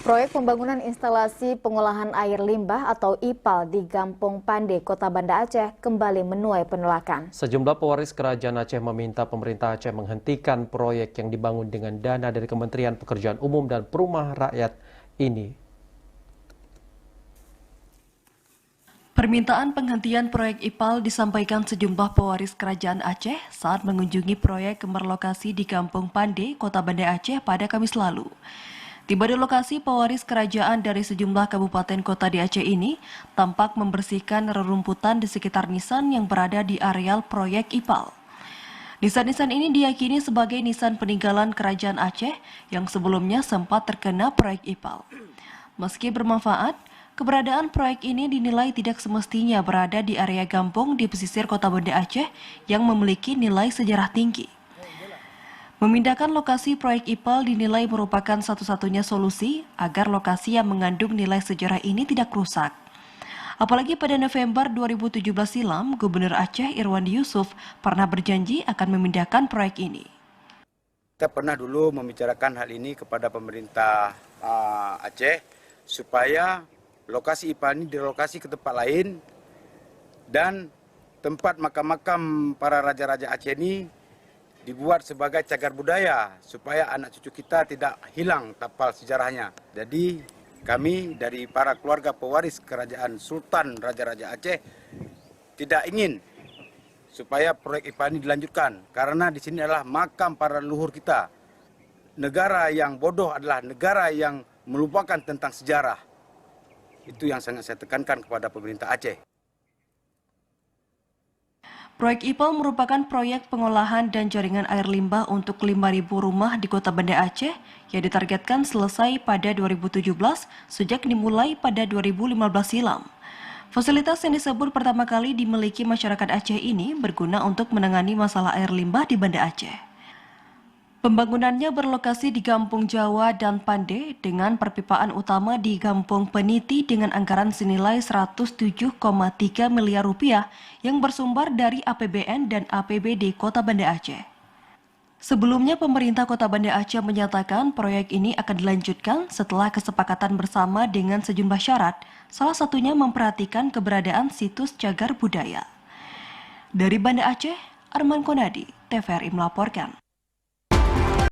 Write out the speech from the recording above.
Proyek pembangunan instalasi pengolahan air limbah atau IPAL di Gampong Pande, Kota Banda Aceh kembali menuai penolakan. Sejumlah pewaris kerajaan Aceh meminta pemerintah Aceh menghentikan proyek yang dibangun dengan dana dari Kementerian Pekerjaan Umum dan Perumahan Rakyat ini. Permintaan penghentian proyek IPAL disampaikan sejumlah pewaris kerajaan Aceh saat mengunjungi proyek kemerlokasi di Gampong Pande, Kota Banda Aceh pada Kamis lalu. Tiba di lokasi, pewaris kerajaan dari sejumlah kabupaten kota di Aceh ini tampak membersihkan rerumputan di sekitar nisan yang berada di areal proyek IPAL. Nisan-nisan ini diyakini sebagai nisan peninggalan kerajaan Aceh yang sebelumnya sempat terkena proyek IPAL. Meski bermanfaat, keberadaan proyek ini dinilai tidak semestinya berada di area Gampong di pesisir Kota Banda Aceh yang memiliki nilai sejarah tinggi. Memindahkan lokasi proyek IPAL dinilai merupakan satu-satunya solusi agar lokasi yang mengandung nilai sejarah ini tidak rusak. Apalagi pada November 2017 silam, Gubernur Aceh Irwandi Yusuf pernah berjanji akan memindahkan proyek ini. Kita pernah dulu membicarakan hal ini kepada pemerintah Aceh supaya lokasi IPAL ini direlokasi ke tempat lain dan tempat makam-makam para raja-raja Aceh ini dibuat sebagai cagar budaya supaya anak cucu kita tidak hilang tapal sejarahnya. Jadi kami dari para keluarga pewaris kerajaan Sultan Raja-Raja Aceh tidak ingin supaya proyek IPAL ini dilanjutkan karena di sini adalah makam para leluhur kita. Negara yang bodoh adalah negara yang melupakan tentang sejarah. Itu yang sangat saya tekankan kepada pemerintah Aceh. Proyek IPAL merupakan proyek pengolahan dan jaringan air limbah untuk 5.000 rumah di Kota Banda Aceh yang ditargetkan selesai pada 2017 sejak dimulai pada 2015 silam. Fasilitas yang disebut pertama kali dimiliki masyarakat Aceh ini berguna untuk menangani masalah air limbah di Banda Aceh. Pembangunannya berlokasi di Gampong Jawa dan Pande dengan perpipaan utama di Gampong Peniti dengan anggaran senilai 107,3 miliar rupiah yang bersumber dari APBN dan APBD Kota Banda Aceh. Sebelumnya pemerintah Kota Banda Aceh menyatakan proyek ini akan dilanjutkan setelah kesepakatan bersama dengan sejumlah syarat, salah satunya memperhatikan keberadaan situs cagar budaya. Dari Banda Aceh, Arman Konadi, TVRI melaporkan.